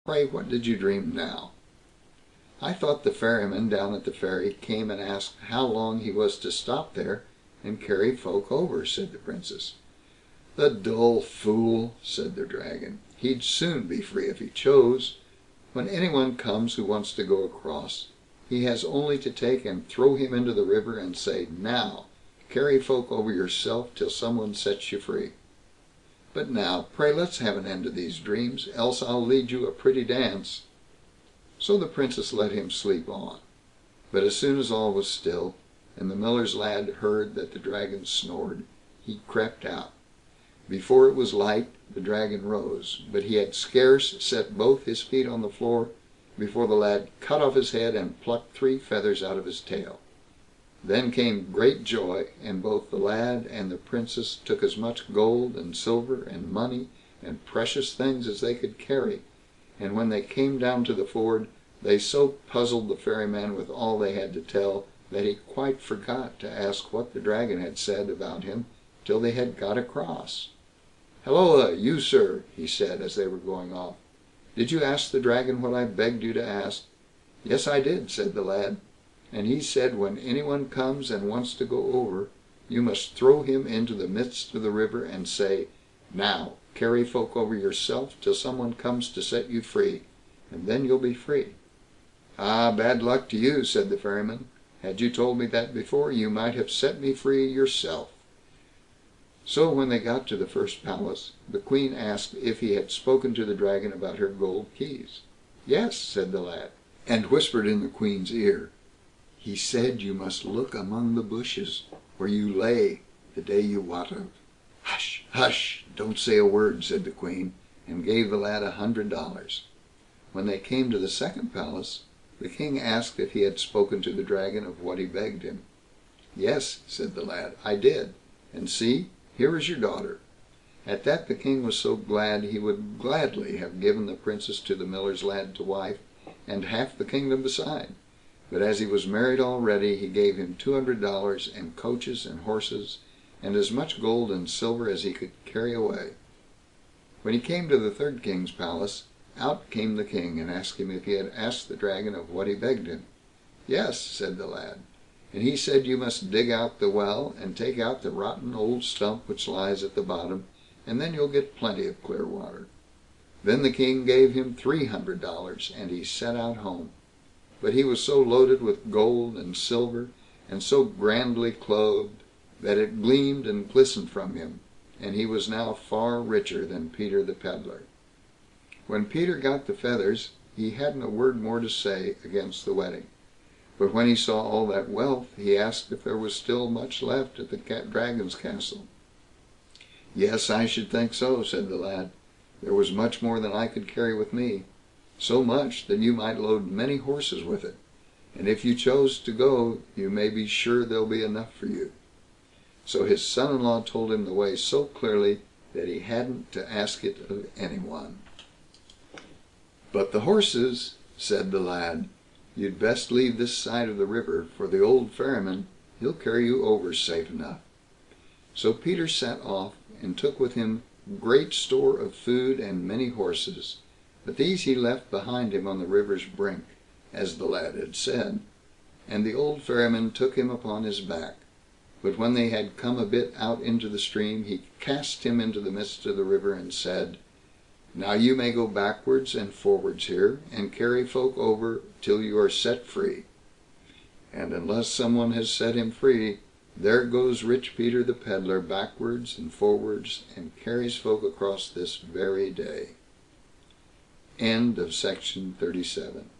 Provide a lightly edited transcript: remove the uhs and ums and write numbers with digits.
Pray, what did you dream now?" "I thought the ferryman down at the ferry came and asked how long he was to stop there and carry folk over", said the Princess. "The dull fool", said the Dragon. "He'd soon be free if he chose. When anyone comes who wants to go across, he has only to take and throw him into the river, and say, 'Now, carry folk over yourself till someone sets you free.' But now, pray let's have an end to these dreams, else I'll lead you a pretty dance." So the Princess let him sleep on. But as soon as all was still, and the miller's lad heard that the Dragon snored, he crept out. Before it was light, the Dragon rose, but he had scarce set both his feet on the floor before the lad cut off his head and plucked 3 feathers out of his tail. Then came great joy, and both the lad and the Princess took as much gold and silver and money and precious things as they could carry, and when they came down to the ford, they so puzzled the ferryman with all they had to tell, that he quite forgot to ask what the Dragon had said about him till they had got across. "Halloa, you sir", he said as they were going off, "did you ask the Dragon what I begged you to ask?" "Yes, I did", said the lad, "and he said when anyone comes and wants to go over, you must throw him into the midst of the river, and say, 'Now, carry folk over yourself till someone comes to set you free, and then you'll be free.'" "Ah, bad luck to you", said the ferryman. "Had you told me that before, you might have set me free yourself." So when they got to the first palace, the Queen asked if he had spoken to the Dragon about her gold keys. "Yes", said the lad, and whispered in the Queen's ear, "He said you must look among the bushes where you lay the day you wot of." "Hush, hush! Don't say a word", said the Queen, and gave the lad $100. When they came to the second palace, the King asked if he had spoken to the Dragon of what he begged him. "Yes", said the lad, "I did, and see, here is your daughter." At that the King was so glad he would gladly have given the Princess to the miller's lad to wife, and half the kingdom beside; but as he was married already, he gave him $200, and coaches and horses, and as much gold and silver as he could carry away. When he came to the third King's palace, out came the King, and asked him if he had asked the Dragon of what he begged him. "Yes", said the lad, "and he said you must dig out the well, and take out the rotten old stump which lies at the bottom, and then you'll get plenty of clear water." Then the King gave him $300, and he set out home. But he was so loaded with gold and silver, and so grandly clothed, that it gleamed and glistened from him, and he was now far richer than Peter the Pedlar. When Peter got the feathers, he hadn't a word more to say against the wedding; but when he saw all that wealth, he asked if there was still much left at the Dragon's castle. "Yes, I should think so", said the lad. "There was much more than I could carry with me; so much that you might load many horses with it, and if you choose to go, you may be sure there'll be enough for you." So his son-in-law told him the way so clearly that he hadn't to ask it of anyone. "But the horses", said the lad, "you'd best leave this side of the river, for the old ferryman, he'll carry you over safe enough." So Peter set off, and took with him great store of food and many horses, but these he left behind him on the river's brink, as the lad had said, and the old ferryman took him upon his back. But when they had come a bit out into the stream, he cast him into the midst of the river, and said, "Now you may go backwards and forwards here, and carry folk over till you are set free. And unless someone has set him free, there goes rich Peter the Pedlar backwards and forwards, and carries folk across this very day." End of section 37.